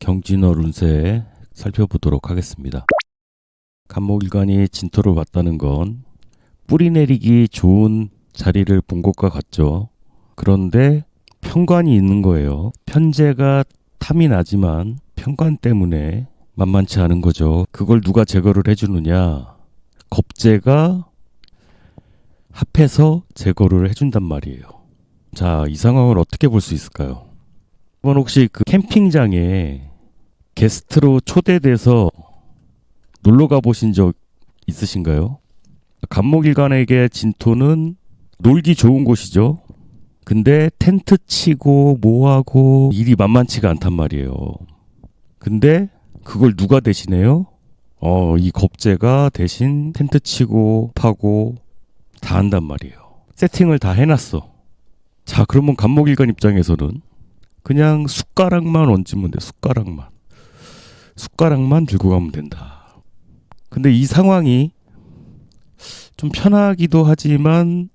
경진월 운세 살펴보도록 하겠습니다. 간목일간이 진토를 왔다는 건 뿌리 내리기 좋은 자리를 본 것과 같죠. 그런데 편관이 있는 거예요. 편재가 탐이 나지만 편관 때문에 만만치 않은 거죠. 그걸 누가 제거를 해주느냐? 겁재가 합해서 제거를 해준단 말이에요. 자, 이 상황을 어떻게 볼 수 있을까요? 이번 혹시 그 캠핑장에 게스트로 초대돼서 놀러 가보신 적 있으신가요? 간목일간에게 진토는 놀기 좋은 곳이죠. 근데 텐트 치고 뭐하고 일이 만만치가 않단 말이에요. 근데 그걸 누가 대신해요? 이 겁재가 대신 텐트 치고 파고 다 한단 말이에요. 세팅을 다 해놨어. 자, 그러면 간목일간 입장에서는 그냥 숟가락만 얹으면 돼. 숟가락만 들고 가면 된다. 근데 이 상황이 좀 편하기도 하지만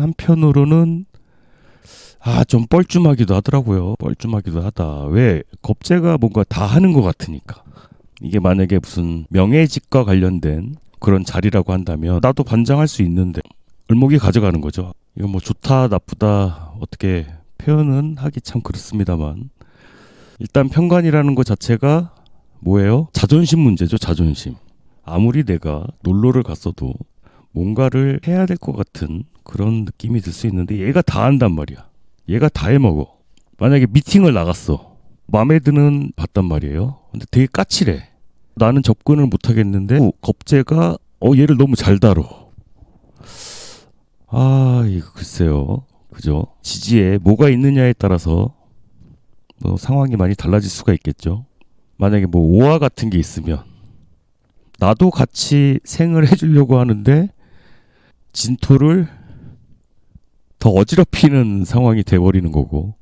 한편으로는 좀 뻘쭘하기도 하더라고요. 뻘쭘하기도 하다. 왜? 겁재가 뭔가 다 하는 것 같으니까. 이게 만약에 무슨 명예직과 관련된 그런 자리라고 한다면 나도 반장할 수 있는데 을목이 가져가는 거죠. 이거 뭐 좋다 나쁘다 어떻게 표현은 하기 참 그렇습니다만 일단 편관이라는 것 자체가 뭐예요? 자존심 문제죠. 자존심. 아무리 내가 놀러를 갔어도 뭔가를 해야 될 것 같은 그런 느낌이 들 수 있는데 얘가 다 한단 말이야. 얘가 다 해먹어. 만약에 미팅을 나갔어. 마음에 드는 봤단 말이에요. 근데 되게 까칠해. 나는 접근을 못 하겠는데 겁재가 얘를 너무 잘 다뤄. 이거 글쎄요. 그죠? 지지에 뭐가 있느냐에 따라서 상황이 많이 달라질 수가 있겠죠. 만약에 오화 같은 게 있으면 나도 같이 생을 해주려고 하는데 진토를 더 어지럽히는 상황이 돼버리는 거고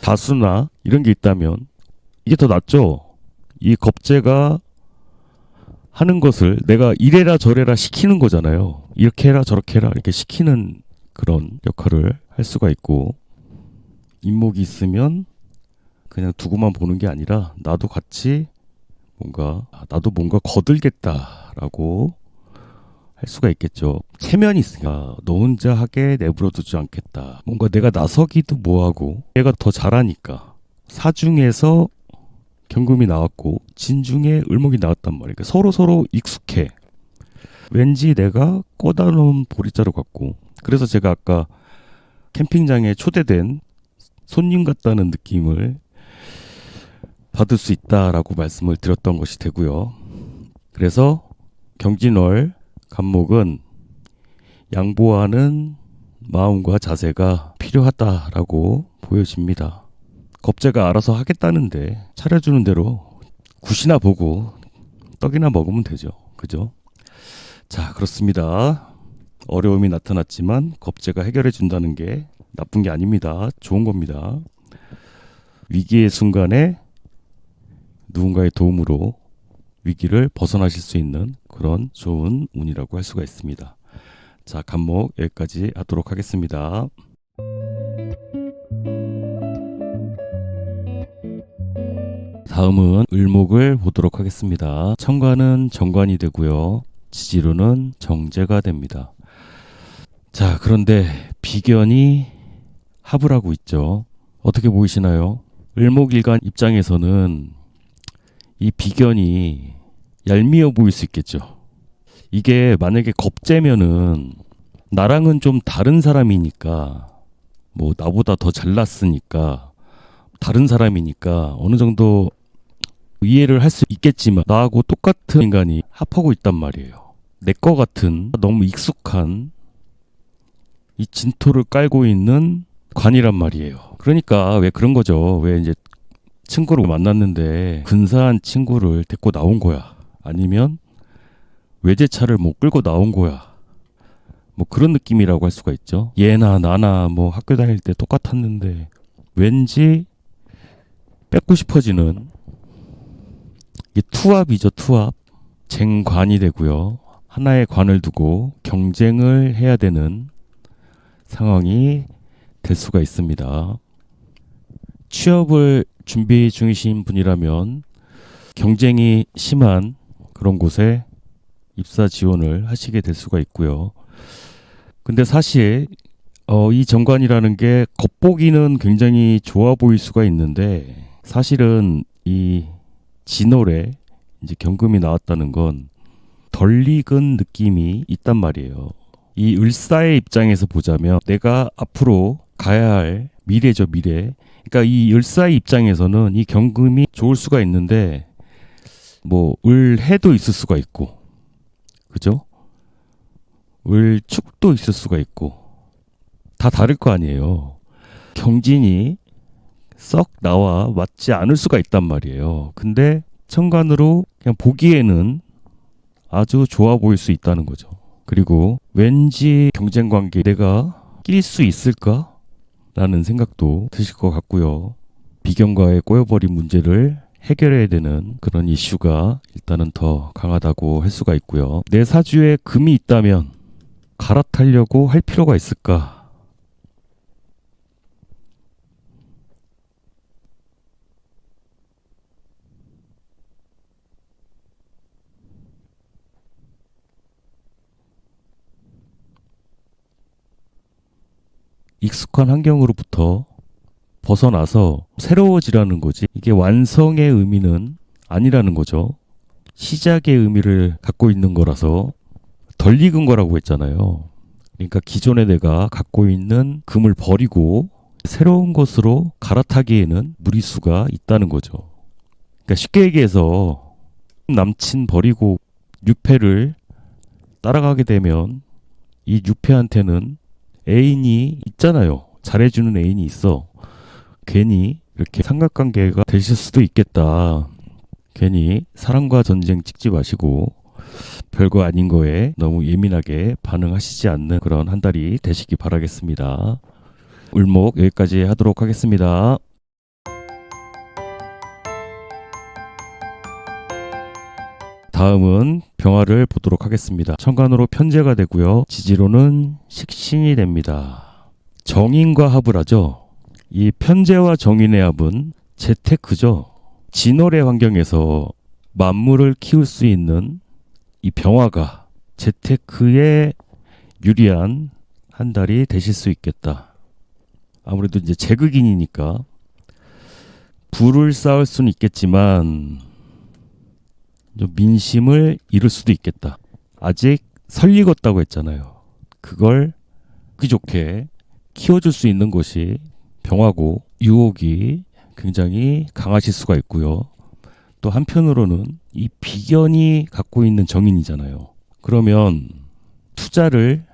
다수나 이런 게 있다면 이게 더 낫죠. 이 겁재가 하는 것을 내가 이래라 저래라 시키는 거잖아요. 이렇게 해라 저렇게 해라 이렇게 시키는 그런 역할을 할 수가 있고 인목이 있으면 그냥 두고만 보는 게 아니라 나도 같이 나도 뭔가 거들겠다라고 할 수가 있겠죠. 체면이 있으니까 너 혼자 하게 내버려 두지 않겠다. 뭔가 내가 나서기도 뭐하고 얘가 더 잘하니까 사중에서 경금이 나왔고 진중에 을목이 나왔단 말이에요. 그러니까 서로 익숙해. 왠지 내가 꺼다 놓은 보리자루 같고 그래서 제가 아까 캠핑장에 초대된 손님 같다는 느낌을 받을 수 있다라고 말씀을 드렸던 것이 되고요. 그래서 경진월 간목은 양보하는 마음과 자세가 필요하다라고 보여집니다. 겁재가 알아서 하겠다는데 차려주는 대로 굿이나 보고 떡이나 먹으면 되죠. 그죠? 자, 그렇습니다. 어려움이 나타났지만 겁재가 해결해 준다는 게 나쁜 게 아닙니다. 좋은 겁니다. 위기의 순간에 누군가의 도움으로 위기를 벗어나실 수 있는 그런 좋은 운이라고 할 수가 있습니다. 자, 간목 여기까지 하도록 하겠습니다. 다음은 을목을 보도록 하겠습니다. 천간은 정관이 되고요. 지지로는 정제가 됩니다. 자, 그런데 비견이 합을 하고 있죠. 어떻게 보이시나요? 을목일간 입장에서는 이 비견이 얄미워 보일 수 있겠죠. 이게 만약에 겁재면은 나랑은 좀 다른 사람이니까 나보다 더 잘났으니까 다른 사람이니까 어느 정도 이해를 할 수 있겠지만 나하고 똑같은 인간이 합하고 있단 말이에요. 내 거 같은 너무 익숙한 이 진토를 깔고 있는 관이란 말이에요. 그러니까 왜 그런 거죠. 왜 이제 친구를 만났는데 근사한 친구를 데리고 나온 거야. 아니면 외제차를 끌고 나온 거야. 그런 느낌이라고 할 수가 있죠. 얘나 나나 학교 다닐 때 똑같았는데 왠지 뺏고 싶어지는 이게 투합이죠. 투합. 쟁관이 되고요. 하나의 관을 두고 경쟁을 해야 되는 상황이 될 수가 있습니다. 취업을 준비 중이신 분이라면 경쟁이 심한 그런 곳에 입사 지원을 하시게 될 수가 있고요. 근데 사실 이 정관이라는 게 겉보기는 굉장히 좋아 보일 수가 있는데 사실은 이 진월에 이제 경금이 나왔다는 건 덜 익은 느낌이 있단 말이에요. 이 을사의 입장에서 보자면 내가 앞으로 가야 할 미래죠, 미래. 그러니까 이 을사의 입장에서는 이 경금이 좋을 수가 있는데 뭐 을해도 있을 수가 있고, 그죠? 을축도 있을 수가 있고 다 다를 거 아니에요. 경진이 썩 나와 맞지 않을 수가 있단 말이에요. 근데 천간으로 그냥 보기에는 아주 좋아 보일 수 있다는 거죠. 그리고 왠지 경쟁 관계 내가 낄 수 있을까? 라는 생각도 드실 것 같고요. 비견과의 꼬여버린 문제를 해결해야 되는 그런 이슈가 일단은 더 강하다고 할 수가 있고요. 내 사주에 금이 있다면 갈아타려고 할 필요가 있을까? 익숙한 환경으로부터 벗어나서 새로워지라는 거지. 이게 완성의 의미는 아니라는 거죠. 시작의 의미를 갖고 있는 거라서 덜 익은 거라고 했잖아요. 그러니까 기존에 내가 갖고 있는 금을 버리고 새로운 것으로 갈아타기에는 무리수가 있다는 거죠. 그러니까 쉽게 얘기해서 남친 버리고 뉴페를 따라가게 되면 이 뉴페한테는 애인이 있잖아요. 잘해주는 애인이 있어. 괜히 이렇게 삼각관계가 되실 수도 있겠다. 괜히 사랑과 전쟁 찍지 마시고 별거 아닌 거에 너무 예민하게 반응하시지 않는 그런 한 달이 되시기 바라겠습니다. 울목 여기까지 하도록 하겠습니다. 다음은 병화를 보도록 하겠습니다. 천간으로 편재가 되고요. 지지로는 식신이 됩니다. 정인과 합을 하죠. 이 편재와 정인의 합은 재테크죠. 진월의 환경에서 만물을 키울 수 있는 이 병화가 재테크에 유리한 한 달이 되실 수 있겠다. 아무래도 이제 재극인이니까 부를 쌓을 수는 있겠지만 좀 민심을 잃을 수도 있겠다. 아직 설익었다고 했잖아요. 그걸 좋게 좋게 키워줄 수 있는 것이 병화고 유혹이 굉장히 강하실 수가 있고요. 또 한편으로는 이 비견이 갖고 있는 정인이잖아요. 그러면 투자를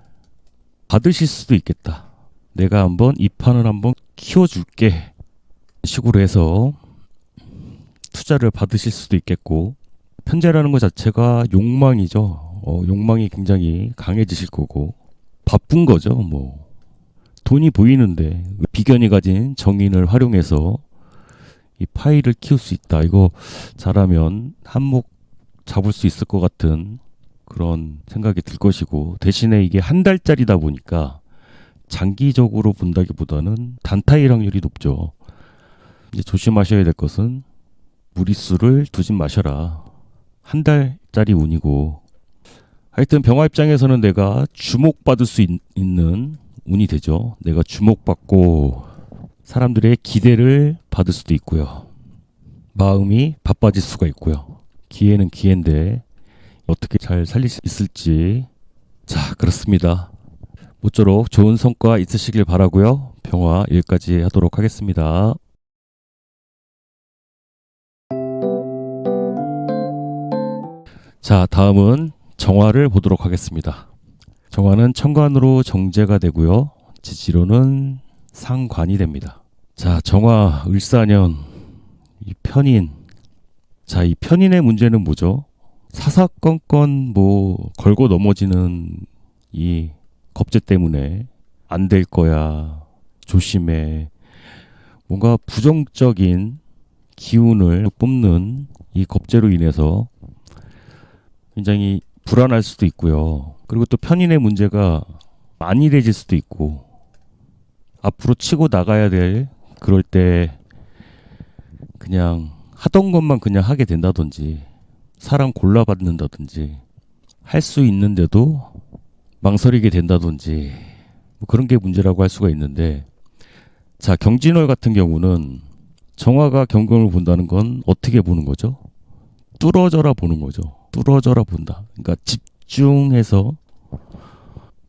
받으실 수도 있겠다. 내가 한번 이 판을 한번 키워줄게 식으로 해서 투자를 받으실 수도 있겠고, 편재라는 것 자체가 욕망이죠. 욕망이 굉장히 강해지실 거고 바쁜 거죠. 뭐 돈이 보이는데 비견이 가진 정인을 활용해서 이 파이를 키울 수 있다. 이거 잘하면 한몫 잡을 수 있을 것 같은 그런 생각이 들 것이고, 대신에 이게 한 달짜리다 보니까 장기적으로 본다기보다는 단타일 확률이 높죠. 이제 조심하셔야 될 것은 무리수를 두진 마셔라. 한 달짜리 운이고, 하여튼 병화 입장에서는 내가 주목받을 수 있는 운이 되죠. 내가 주목받고 사람들의 기대를 받을 수도 있고요. 마음이 바빠질 수가 있고요. 기회는 기회인데 어떻게 잘 살릴 수 있을지. 자, 그렇습니다. 모쪼록 좋은 성과 있으시길 바라고요. 병화 여기까지 하도록 하겠습니다. 자, 다음은 정화를 보도록 하겠습니다. 정화는 천간으로 정제가 되고요. 지지로는 상관이 됩니다. 자, 정화 을사년 이 편인. 자, 이 편인의 문제는 뭐죠? 사사건건 뭐 걸고 넘어지는 이 겁재 때문에 안 될 거야, 조심해, 뭔가 부정적인 기운을 뿜는 이 겁재로 인해서 굉장히 불안할 수도 있고요. 그리고 또 편인의 문제가 안일해질 수도 있고, 앞으로 치고 나가야 될 그럴 때 그냥 하던 것만 그냥 하게 된다든지 사람 골라받는다든지 할 수 있는데도 망설이게 된다든지 뭐 그런 게 문제라고 할 수가 있는데, 자, 경진월 같은 경우는 정화가 경금을 본다는 건 어떻게 보는 거죠? 뚫어져라 보는 거죠. 뚫어져라 본다. 그러니까 집중해서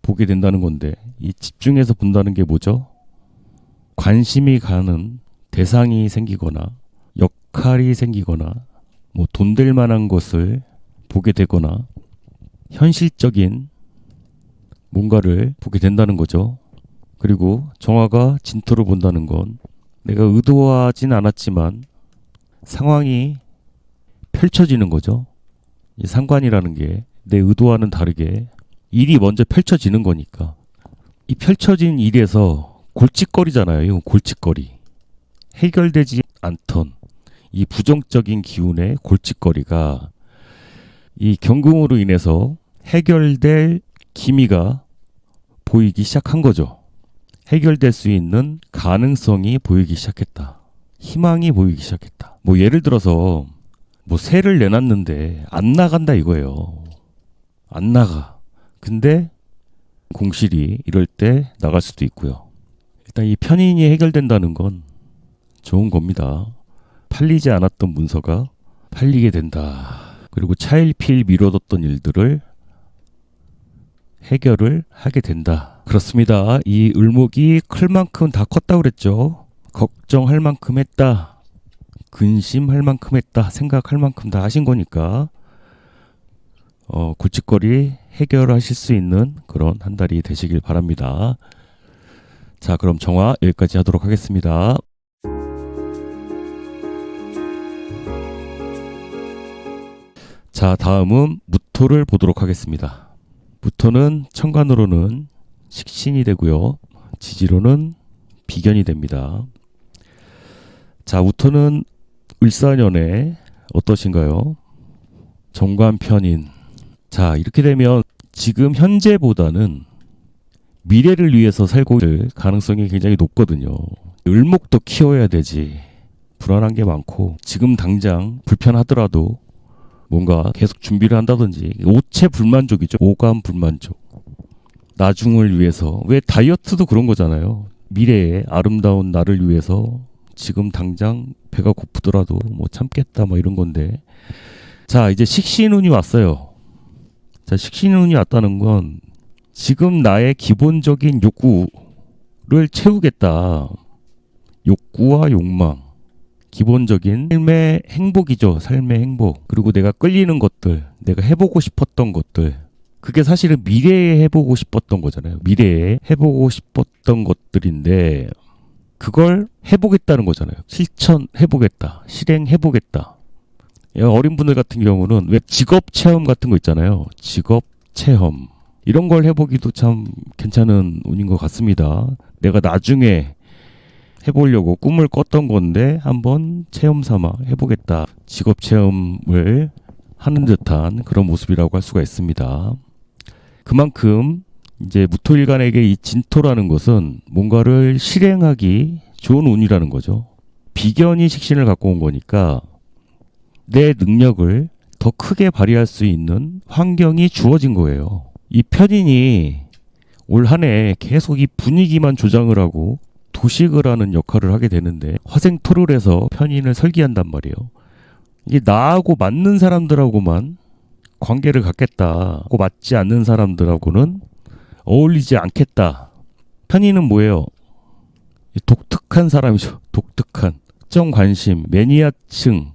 보게 된다는 건데, 이 집중해서 본다는 게 뭐죠? 관심이 가는 대상이 생기거나 역할이 생기거나 뭐 돈 될 만한 것을 보게 되거나 현실적인 뭔가를 보게 된다는 거죠. 그리고 정화가 진토를 본다는 건 내가 의도하진 않았지만 상황이 펼쳐지는 거죠. 이 상관이라는 게 내 의도와는 다르게 일이 먼저 펼쳐지는 거니까, 이 펼쳐진 일에서 골칫거리잖아요. 이건 골칫거리. 해결되지 않던 이 부정적인 기운의 골칫거리가 이 경금으로 인해서 해결될 기미가 보이기 시작한 거죠. 해결될 수 있는 가능성이 보이기 시작했다. 희망이 보이기 시작했다. 뭐 예를 들어서 뭐 세를 내놨는데 안 나간다 이거예요. 안 나가. 근데 공실이 이럴 때 나갈 수도 있고요. 일단 이 편인이 해결된다는 건 좋은 겁니다. 팔리지 않았던 문서가 팔리게 된다. 그리고 차일피일 미뤄뒀던 일들을 해결을 하게 된다. 그렇습니다. 이 을목이 클 만큼 다 컸다고 그랬죠. 걱정할 만큼 했다. 근심할 만큼 했다. 생각할 만큼 다 하신 거니까 골칫거리 해결하실 수 있는 그런 한 달이 되시길 바랍니다. 자, 그럼 정화 여기까지 하도록 하겠습니다. 자, 다음은 무토를 보도록 하겠습니다. 무토는 천간으로는 식신이 되고요. 지지로는 비견이 됩니다. 자, 무토는 을사년에 어떠신가요? 정관편인. 자, 이렇게 되면 지금 현재보다는 미래를 위해서 살고 있을 가능성이 굉장히 높거든요. 을목도 키워야 되지. 불안한 게 많고 지금 당장 불편하더라도 뭔가 계속 준비를 한다든지, 오체 불만족이죠. 오감 불만족. 나중을 위해서. 왜 다이어트도 그런 거잖아요. 미래의 아름다운 나를 위해서 지금 당장 배가 고프더라도 뭐 참겠다 뭐 이런 건데, 자, 이제 식신운이 왔어요. 자, 식신운이 왔다는 건 지금 나의 기본적인 욕구를 채우겠다. 욕구와 욕망. 기본적인 삶의 행복이죠. 삶의 행복. 그리고 내가 끌리는 것들, 내가 해보고 싶었던 것들. 그게 사실은 미래에 해보고 싶었던 거잖아요. 미래에 해보고 싶었던 것들인데 그걸 해보겠다는 거잖아요. 실천해보겠다. 실행해보겠다. 어린 분들 같은 경우는 왜 직업 체험 같은 거 있잖아요. 직업 체험. 이런 걸 해보기도 참 괜찮은 운인 것 같습니다. 내가 나중에 해보려고 꿈을 꿨던 건데 한번 체험 삼아 해보겠다. 직업 체험을 하는 듯한 그런 모습이라고 할 수가 있습니다. 그만큼 이제 무토일간에게 이 진토라는 것은 뭔가를 실행하기 좋은 운이라는 거죠. 비견이 식신을 갖고 온 거니까 내 능력을 더 크게 발휘할 수 있는 환경이 주어진 거예요. 이 편인이 올 한 해 계속 이 분위기만 조장을 하고 도식을 하는 역할을 하게 되는데, 화생토를 해서 편인을 설계한단 말이에요. 이게 나하고 맞는 사람들하고만 관계를 갖겠다. 고 맞지 않는 사람들하고는 어울리지 않겠다. 편인은 뭐예요? 독특한 사람이죠. 독특한. 특정 관심, 매니아층.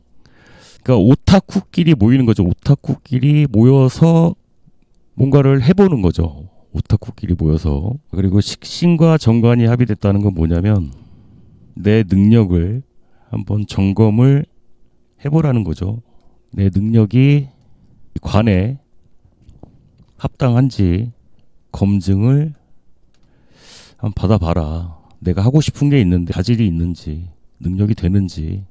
그러니까 오타쿠끼리 모이는 거죠. 오타쿠끼리 모여서 뭔가를 해보는 거죠. 오타쿠끼리 모여서. 그리고 식신과 정관이 합의됐다는 건 뭐냐면 내 능력을 한번 점검을 해보라는 거죠. 내 능력이 관에 합당한지 검증을 한번 받아봐라. 내가 하고 싶은 게 있는데 자질이 있는지 능력이 되는지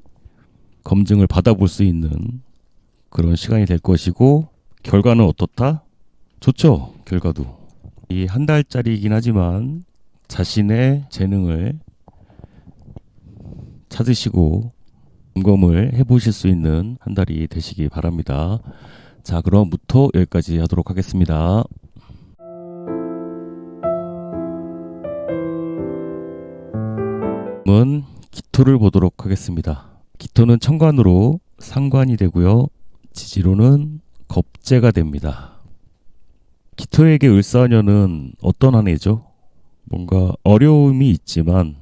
검증을 받아볼 수 있는 그런 시간이 될 것이고, 결과는 어떻다? 좋죠. 결과도. 이 한 달짜리이긴 하지만 자신의 재능을 찾으시고 점검을 해보실 수 있는 한 달이 되시기 바랍니다. 자, 그럼 무토 여기까지 하도록 하겠습니다. 다음은 기토를 보도록 하겠습니다. 기토는 천간으로 상관이 되고요. 지지로는 겁재가 됩니다. 기토에게 을사년은 어떤 한 해죠? 뭔가 어려움이 있지만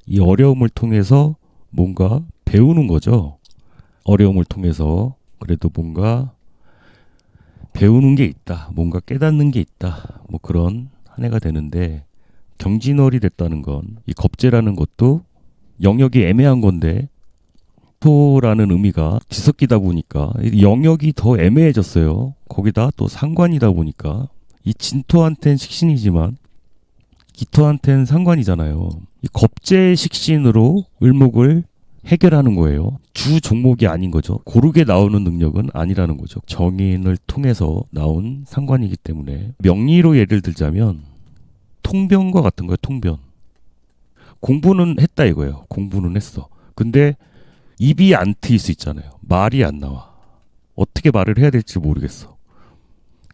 이 어려움을 통해서 뭔가 배우는 거죠. 어려움을 통해서 그래도 뭔가 배우는 게 있다. 뭔가 깨닫는 게 있다. 뭐 그런 한 해가 되는데 경진월이 됐다는 건 이 겁재라는 것도 영역이 애매한 건데 토라는 의미가 뒤섞이다 보니까 영역이 더 애매해졌어요. 거기다 또 상관이다 보니까 이 진토한텐 식신이지만 기토한텐 상관이잖아요. 이 겁재 식신으로 을목을 해결하는 거예요. 주 종목이 아닌 거죠. 고르게 나오는 능력은 아니라는 거죠. 정인을 통해서 나온 상관이기 때문에 명리로 예를 들자면 통변과 같은 거예요. 통변. 공부는 했다 이거예요. 공부는 했어. 근데 입이 안 트일 수 있잖아요. 말이 안 나와. 어떻게 말을 해야 될지 모르겠어.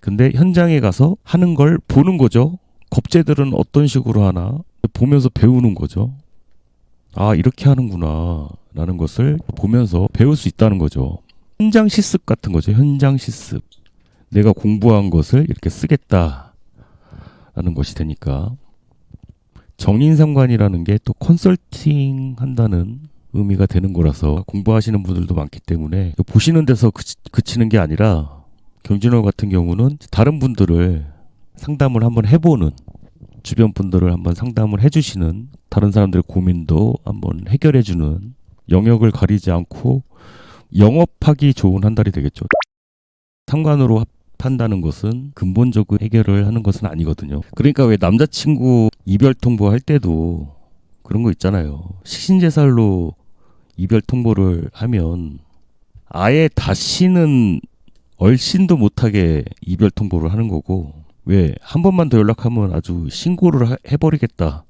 근데 현장에 가서 하는 걸 보는 거죠. 겁재들은 어떤 식으로 하나 보면서 배우는 거죠. 아, 이렇게 하는구나 라는 것을 보면서 배울 수 있다는 거죠. 현장 실습 같은 거죠. 현장 실습. 내가 공부한 것을 이렇게 쓰겠다 라는 것이 되니까 정인상관이라는 게 또 컨설팅 한다는 의미가 되는 거라서 공부하시는 분들도 많기 때문에 보시는 데서 그치는 게 아니라 경진월 같은 경우는 다른 분들을 상담을 한번 해보는, 주변 분들을 한번 상담을 해주시는, 다른 사람들의 고민도 한번 해결해주는, 영역을 가리지 않고 영업하기 좋은 한 달이 되겠죠. 상관으로 합한다는 것은 근본적으로 해결을 하는 것은 아니거든요. 그러니까 왜 남자친구 이별 통보할 때도 그런 거 있잖아요. 식신제살로 이별 통보를 하면 아예 다시는 얼씬도 못하게 이별 통보를 하는 거고, 왜 한 번만 더 연락하면 아주 신고를 해버리겠다,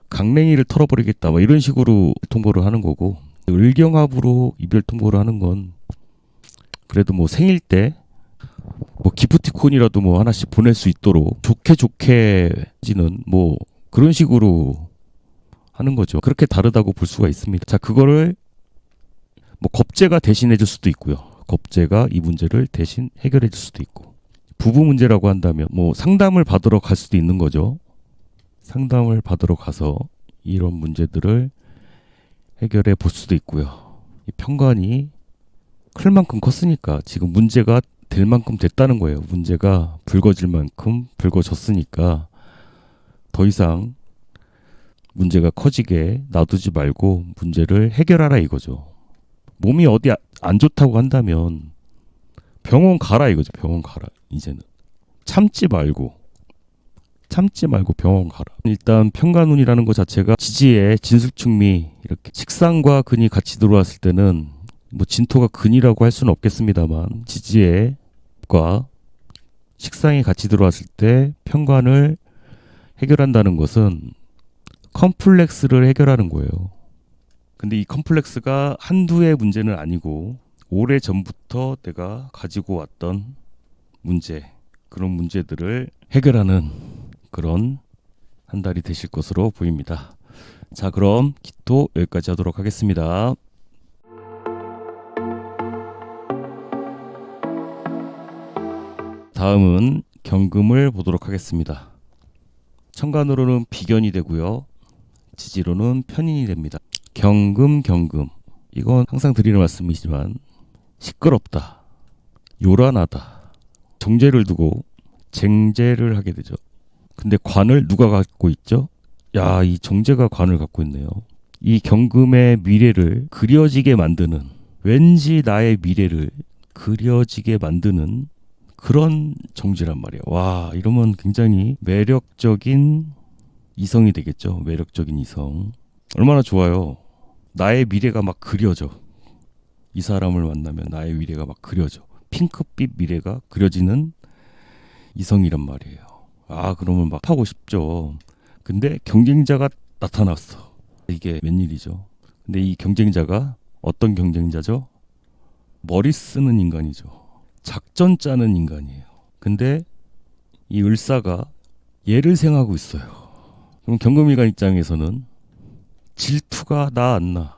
강냉이를 털어버리겠다, 뭐 이런 식으로 통보를 하는 거고, 을경합으로 이별 통보를 하는 건 그래도 뭐 생일 때 뭐 기프티콘이라도 뭐 하나씩 보낼 수 있도록 좋게지는 뭐 그런 식으로 하는 거죠. 그렇게 다르다고 볼 수가 있습니다. 자, 그거를 뭐 겁재가 대신해 줄 수도 있고요. 겁재가 이 문제를 대신 해결해 줄 수도 있고, 부부 문제라고 한다면 뭐 상담을 받으러 갈 수도 있는 거죠. 상담을 받으러 가서 이런 문제들을 해결해 볼 수도 있고요. 이 편관이 클 만큼 컸으니까 지금 문제가 될 만큼 됐다는 거예요. 문제가 불거질 만큼 불거졌으니까 더 이상 문제가 커지게 놔두지 말고 문제를 해결하라 이거죠. 몸이 어디 안 좋다고 한다면 병원 가라 이거죠. 병원 가라. 이제는 참지 말고 병원 가라. 일단 편관운이라는 것 자체가 지지에 진술충미, 이렇게 식상과 근이 같이 들어왔을 때는 뭐 진토가 근이라고 할 수는 없겠습니다만, 지지에과 식상이 같이 들어왔을 때 편관을 해결한다는 것은 컴플렉스를 해결하는 거예요. 근데 이 컴플렉스가 한두의 문제는 아니고 오래 전부터 내가 가지고 왔던 문제, 그런 문제들을 해결하는 그런 한 달이 되실 것으로 보입니다. 자, 그럼 기토 여기까지 하도록 하겠습니다. 다음은 경금을 보도록 하겠습니다. 천간으로는 비견이 되고요. 지지로는 편인이 됩니다. 경금. 이건 항상 드리는 말씀이지만 시끄럽다, 요란하다, 정제를 두고 쟁제를 하게 되죠. 근데 관을 누가 갖고 있죠? 야, 이 정제가 관을 갖고 있네요. 이 경금의 미래를 그려지게 만드는, 왠지 나의 미래를 그려지게 만드는 그런 정제란 말이에요. 와, 이러면 굉장히 매력적인 이성이 되겠죠. 매력적인 이성. 얼마나 좋아요. 나의 미래가 막 그려져. 이 사람을 만나면 나의 미래가 막 그려져. 핑크빛 미래가 그려지는 이성이란 말이에요. 아, 그러면 막 하고 싶죠. 근데 경쟁자가 나타났어. 이게 웬일이죠. 근데 이 경쟁자가 어떤 경쟁자죠? 머리 쓰는 인간이죠. 작전 짜는 인간이에요. 근데 이 을사가 얘를 생각하고 있어요. 그럼 경금일간 입장에서는 질투가 나 안 나?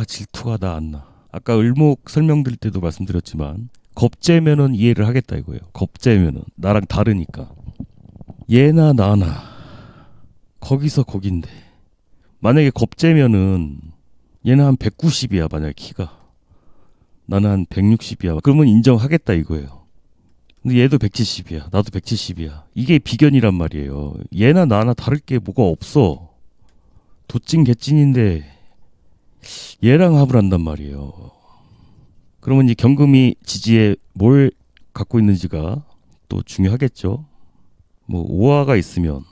질투가 나 안 나. 아까 을목 설명드릴 때도 말씀드렸지만 겁재면은 이해를 하겠다 이거예요. 겁재면은 나랑 다르니까. 얘나 나나 거기서 거긴데 만약에 겁재면은 얘는 한 190이야 만약에 키가 나는 한 160이야 그러면 인정하겠다 이거예요. 근데 얘도 170이야 나도 170이야 이게 비견이란 말이에요. 얘나 나나 다를 게 뭐가 없어. 도찐 개찐인데 얘랑 합을 한단 말이에요. 그러면 이 경금이 지지에 뭘 갖고 있는지가 또 중요하겠죠. 뭐 오화가 있으면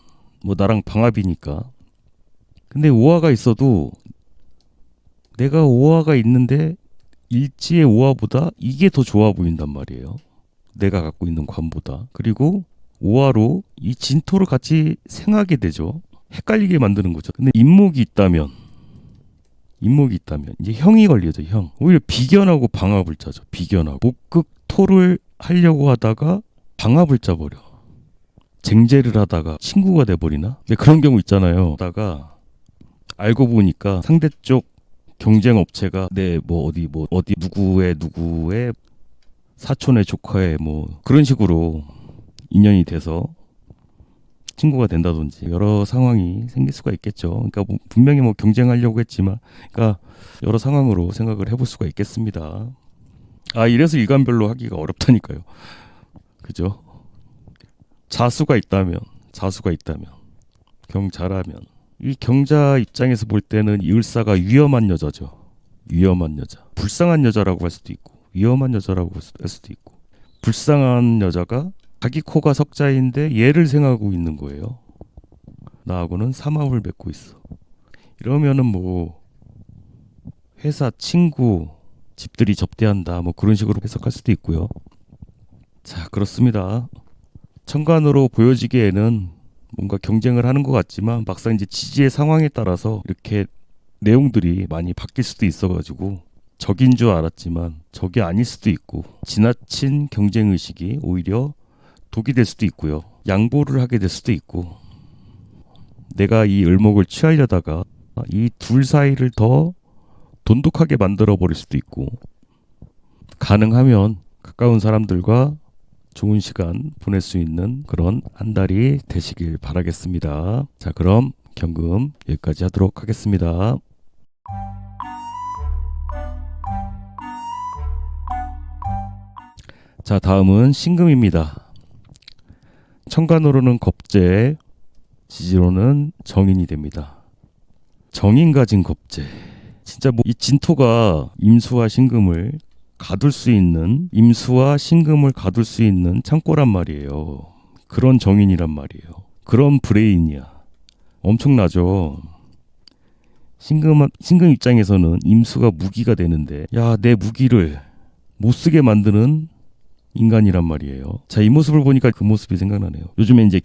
뭐 나랑 방합이니까. 근데 오화가 있어도 내가 오화가 있는데 일지의 오화보다 이게 더 좋아 보인단 말이에요. 내가 갖고 있는 관보다. 그리고 오화로 이 진토를 같이 생하게 되죠. 헷갈리게 만드는 거죠. 근데 인목이 있다면 이제 형이 걸려져 형. 오히려 비견하고 방합을 짜죠. 비견하고 목극토를 하려고 하다가 방합을 짜버려. 쟁제를 하다가 친구가 돼버리나? 그런 경우 있잖아요. 하다가 알고 보니까 상대쪽 경쟁 업체가 내 어디 누구의 사촌의 조카의 뭐 그런 식으로 인연이 돼서 친구가 된다든지 여러 상황이 생길 수가 있겠죠. 그러니까 분명히 경쟁하려고 했지만, 그러니까 여러 상황으로 생각을 해볼 수가 있겠습니다. 이래서 일간별로 하기가 어렵다니까요. 그죠? 자수가 있다면 경자라면 이 경자 입장에서 볼 때는 이 을사가 위험한 여자죠. 위험한 여자, 불쌍한 여자라고 할 수도 있고 위험한 여자라고 할 수도 있고. 불쌍한 여자가 자기 코가 석자인데 얘를 생각하고 있는 거예요. 나하고는 삼합을 맺고 있어. 이러면은 회사 친구 집들이 접대한다 그런 식으로 해석할 수도 있고요. 자, 그렇습니다. 천간으로 보여지기에는 뭔가 경쟁을 하는 것 같지만 막상 이제 지지의 상황에 따라서 이렇게 내용들이 많이 바뀔 수도 있어가지고 적인 줄 알았지만 적이 아닐 수도 있고 지나친 경쟁 의식이 오히려 독이 될 수도 있고요. 양보를 하게 될 수도 있고 내가 이 을목을 취하려다가 이 둘 사이를 더 돈독하게 만들어 버릴 수도 있고 가능하면 가까운 사람들과 좋은 시간 보낼 수 있는 그런 한 달이 되시길 바라겠습니다. 자, 그럼 경금 여기까지 하도록 하겠습니다. 자, 다음은 신금입니다. 천간으로는 겁재, 지지로는 정인이 됩니다. 정인 가진 겁재. 진짜 이 진토가 임수와 신금을 가둘 수 있는 창고란 말이에요. 그런 정인이란 말이에요. 그런 브레인이야. 엄청나죠. 신금 입장에서는 임수가 무기가 되는데 내 무기를 못 쓰게 만드는 인간이란 말이에요. 자, 이 모습을 보니까 그 모습이 생각나네요. 요즘에 이제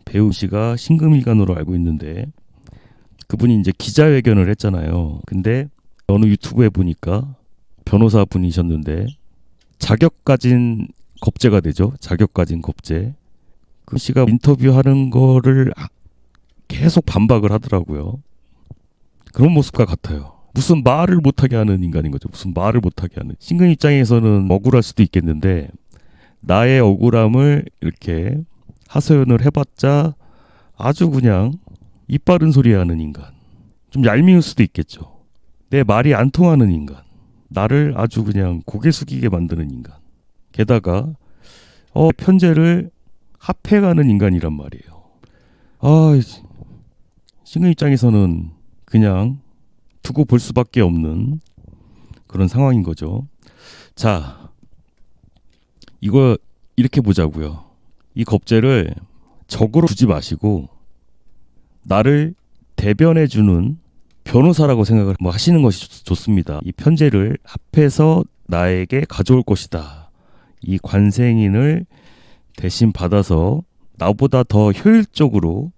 배우 씨가 신금일간으로 알고 있는데 그분이 이제 기자회견을 했잖아요. 근데 어느 유튜브에 보니까 변호사 분이셨는데 자격 가진 겁재가 되죠. 자격 가진 겁재. 그 씨가 인터뷰하는 거를 계속 반박을 하더라고요. 그런 모습과 같아요. 무슨 말을 못하게 하는 인간인 거죠. 무슨 말을 못하게 하는. 신금 입장에서는 억울할 수도 있겠는데 나의 억울함을 이렇게 하소연을 해봤자 아주 그냥 입 바른 소리 하는 인간. 좀 얄미울 수도 있겠죠. 내 말이 안 통하는 인간. 나를 아주 그냥 고개 숙이게 만드는 인간. 게다가 편제를 합해가는 인간이란 말이에요. 신금 입장에서는 그냥 두고 볼 수밖에 없는 그런 상황인 거죠. 자, 이거 이렇게 보자고요. 이 겁재를 적으로 두지 마시고 나를 대변해주는 변호사라고 생각을 하시는 것이 좋습니다. 이 편제를 합해서 나에게 가져올 것이다. 이 관생인을 대신 받아서 나보다 더 효율적으로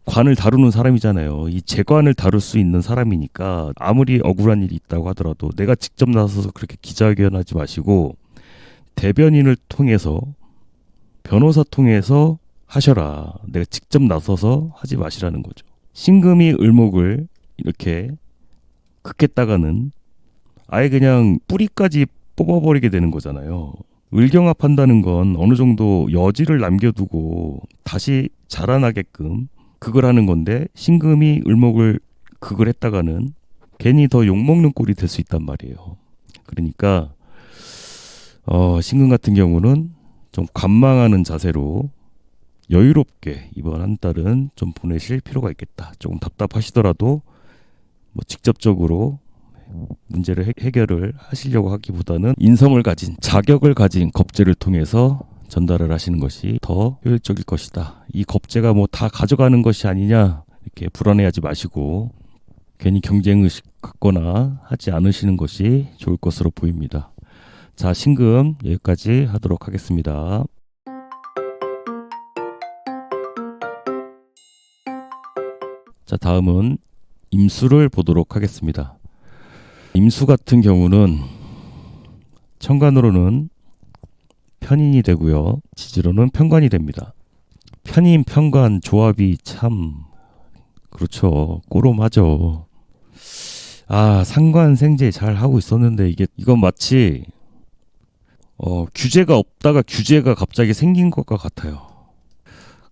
관을 다루는 사람이잖아요. 이 재관을 다룰 수 있는 사람이니까 아무리 억울한 일이 있다고 하더라도 내가 직접 나서서 그렇게 기자회견하지 마시고 대변인을 통해서 변호사 통해서 하셔라. 내가 직접 나서서 하지 마시라는 거죠. 신금이 을목을 이렇게 긋겠다가는 아예 그냥 뿌리까지 뽑아버리게 되는 거잖아요. 을경합한다는 건 어느 정도 여지를 남겨두고 다시 자라나게끔 극을 하는 건데 신금이 을목을 극을 했다가는 괜히 더 욕먹는 꼴이 될 수 있단 말이에요. 그러니까 신금 같은 경우는 좀 관망하는 자세로 여유롭게 이번 한 달은 좀 보내실 필요가 있겠다. 조금 답답하시더라도 뭐 직접적으로 문제를 해결을 하시려고 하기보다는 인성을 가진 자격을 가진 겁재를 통해서 전달을 하시는 것이 더 효율적일 것이다. 이 겁재가 뭐 다 가져가는 것이 아니냐 이렇게 불안해하지 마시고 괜히 경쟁의식 갖거나 하지 않으시는 것이 좋을 것으로 보입니다. 자, 신금 여기까지 하도록 하겠습니다. 자, 다음은 임수를 보도록 하겠습니다. 임수 같은 경우는 천간으로는 편인이 되고요. 지지로는 편관이 됩니다. 편인, 편관 조합이 참 그렇죠. 꼬롬하죠. 상관생제 잘 하고 있었는데 이건 마치 규제가 없다가 규제가 갑자기 생긴 것과 같아요.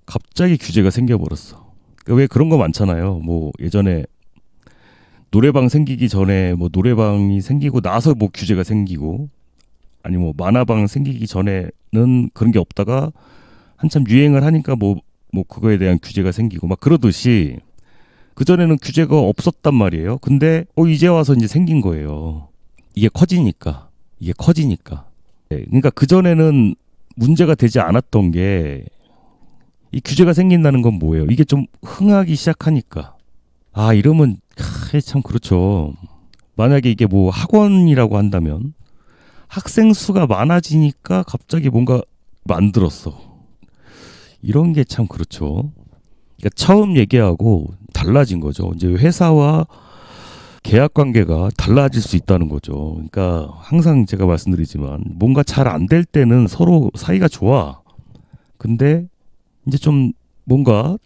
갑자기 규제가 생겨버렸어. 왜 그런 거 많잖아요. 뭐 예전에 노래방 생기기 전에 뭐 노래방이 생기고 나서 뭐 규제가 생기고 아니 뭐 만화방 생기기 전에는 그런 게 없다가 한참 유행을 하니까 뭐 그거에 대한 규제가 생기고 막 그러듯이 그전에는 규제가 없었단 말이에요. 근데 이제 와서 이제 생긴 거예요. 이게 커지니까. 네, 그러니까 그전에는 문제가 되지 않았던 게 이 규제가 생긴다는 건 뭐예요? 이게 좀 흥하기 시작하니까. 이러면 참 그렇죠. 만약에 이게 뭐 학원이라고 한다면 학생 수가 많아지니까 갑자기 뭔가 만들었어. 이런 게 참 그렇죠. 그러니까 처음 얘기하고 달라진 거죠. 이제 회사와 계약 관계가 달라질 수 있다는 거죠. 그러니까 항상 제가 말씀드리지만 뭔가 잘 안 될 때는 서로 사이가 좋아. 근데 이제 좀 뭔가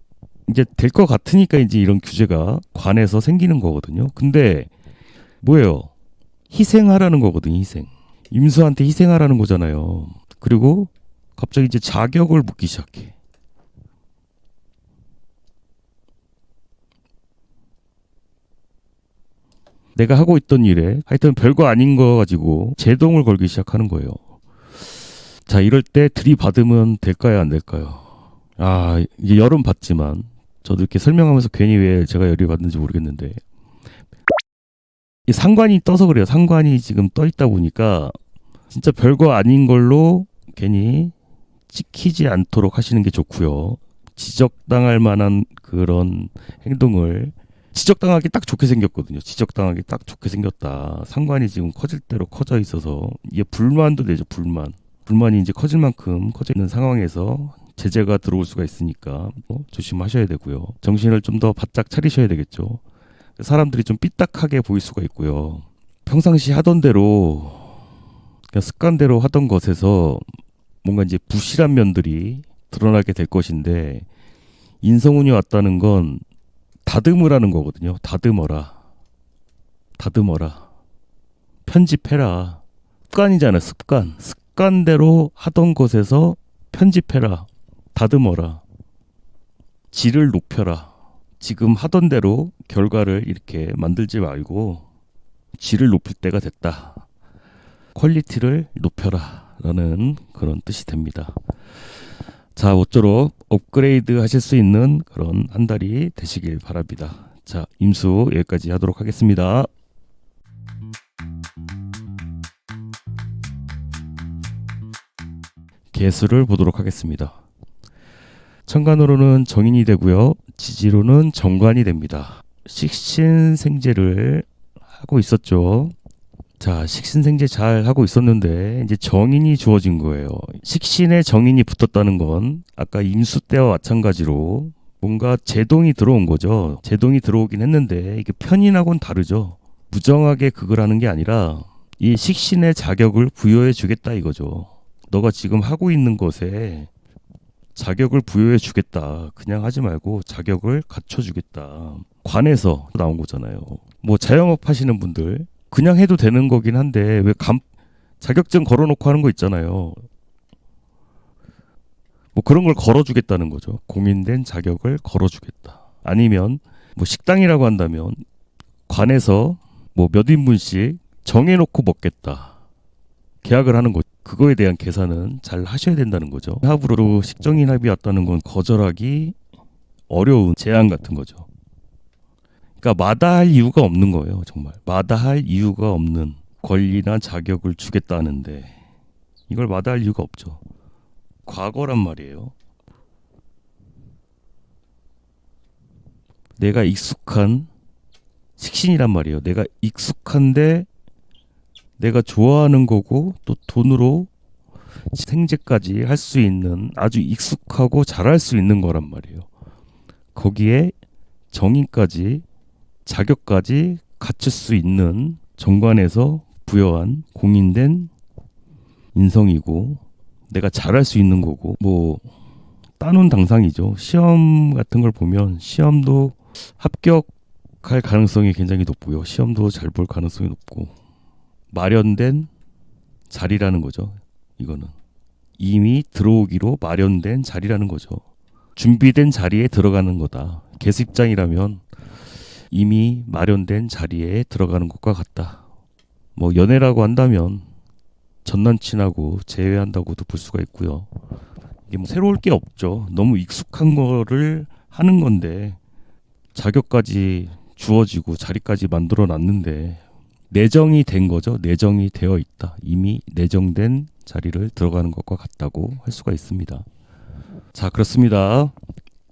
이제 될 것 같으니까 이제 이런 규제가 관에서 생기는 거거든요. 근데 뭐예요? 희생하라는 거거든요. 희생. 임수한테 희생하라는 거잖아요. 그리고 갑자기 이제 자격을 묻기 시작해. 내가 하고 있던 일에 하여튼 별거 아닌 거 가지고 제동을 걸기 시작하는 거예요. 자, 이럴 때 들이받으면 될까요? 안 될까요? 이게 열은 받지만 저도 이렇게 설명하면서 괜히 왜 제가 열이 받는지 모르겠는데 이 상관이 떠서 그래요. 상관이 지금 떠 있다 보니까 진짜 별거 아닌 걸로 괜히 찍히지 않도록 하시는 게 좋고요. 지적당할 만한 그런 행동을 지적당하기 딱 좋게 생겼거든요. 지적당하기 딱 좋게 생겼다. 상관이 지금 커질 대로 커져 있어서 이게 불만도 되죠. 불만이 이제 커질 만큼 커져 있는 상황에서 제재가 들어올 수가 있으니까 조심하셔야 되고요. 정신을 좀 더 바짝 차리셔야 되겠죠. 사람들이 좀 삐딱하게 보일 수가 있고요. 평상시 하던 대로 그냥 습관대로 하던 것에서 뭔가 이제 부실한 면들이 드러나게 될 것인데 인성운이 왔다는 건 다듬으라는 거거든요. 다듬어라. 편집해라. 습관이잖아요. 습관대로 하던 것에서 편집해라. 다듬어라. 질을 높여라. 지금 하던 대로 결과를 이렇게 만들지 말고 질을 높일 때가 됐다. 퀄리티를 높여라. 라는 그런 뜻이 됩니다. 자, 모쪼록 업그레이드 하실 수 있는 그런 한 달이 되시길 바랍니다. 자, 임수 여기까지 하도록 하겠습니다. 개수를 보도록 하겠습니다. 천간으로는 정인이 되고요. 지지로는 정관이 됩니다. 식신생재를 하고 있었죠. 자, 식신생재 잘 하고 있었는데 이제 정인이 주어진 거예요. 식신에 정인이 붙었다는 건 아까 임수 때와 마찬가지로 뭔가 제동이 들어온 거죠. 제동이 들어오긴 했는데 이게 편인하고는 다르죠. 무정하게 그걸 하는 게 아니라 이 식신의 자격을 부여해 주겠다 이거죠. 너가 지금 하고 있는 것에 자격을 부여해 주겠다. 그냥 하지 말고 자격을 갖춰 주겠다. 관에서 나온 거잖아요. 뭐 자영업 하시는 분들 그냥 해도 되는 거긴 한데 왜 자격증 걸어놓고 하는 거 있잖아요. 뭐 그런 걸 걸어주겠다는 거죠. 공인된 자격을 걸어주겠다. 아니면 뭐 식당이라고 한다면 관에서 뭐 몇 인분씩 정해놓고 먹겠다. 계약을 하는 거. 그거에 대한 계산은 잘 하셔야 된다는 거죠. 합으로 식정인합이 왔다는 건 거절하기 어려운 제한 같은 거죠. 그러니까 마다할 이유가 없는 거예요. 정말 마다할 이유가 없는 권리나 자격을 주겠다는데 이걸 마다할 이유가 없죠. 과거란 말이에요. 내가 익숙한 식신이란 말이에요. 내가 익숙한데 내가 좋아하는 거고 또 돈으로 생계까지 할 수 있는 아주 익숙하고 잘할 수 있는 거란 말이에요. 거기에 정인까지 자격까지 갖출 수 있는 정관에서 부여한 공인된 인성이고 내가 잘할 수 있는 거고 뭐 따놓은 당상이죠. 시험 같은 걸 보면 시험도 합격할 가능성이 굉장히 높고요. 시험도 잘 볼 가능성이 높고 마련된 자리라는 거죠. 이거는 이미 들어오기로 마련된 자리라는 거죠. 준비된 자리에 들어가는 거다. 계습장이라면 이미 마련된 자리에 들어가는 것과 같다. 뭐 연애라고 한다면 전남친하고 재회한다고도 볼 수가 있고요. 이게 뭐 새로울 게 없죠. 너무 익숙한 거를 하는 건데 자격까지 주어지고 자리까지 만들어 놨는데 내정이 된 거죠. 내정이 되어 있다. 이미 내정된 자리를 들어가는 것과 같다고 할 수가 있습니다. 자, 그렇습니다.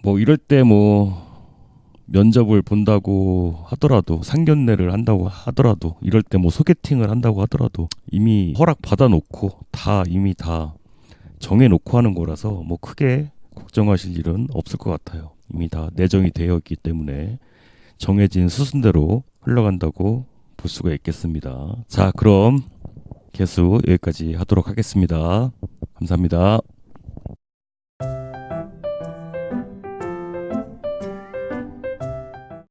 뭐 이럴 때 뭐 면접을 본다고 하더라도 상견례를 한다고 하더라도 이럴 때 뭐 소개팅을 한다고 하더라도 이미 허락 받아놓고 이미 다 정해놓고 하는 거라서 뭐 크게 걱정하실 일은 없을 것 같아요. 이미 다 내정이 되어 있기 때문에 정해진 수순대로 흘러간다고 볼 수가 있겠습니다. 자, 그럼 개수 여기까지 하도록 하겠습니다. 감사합니다.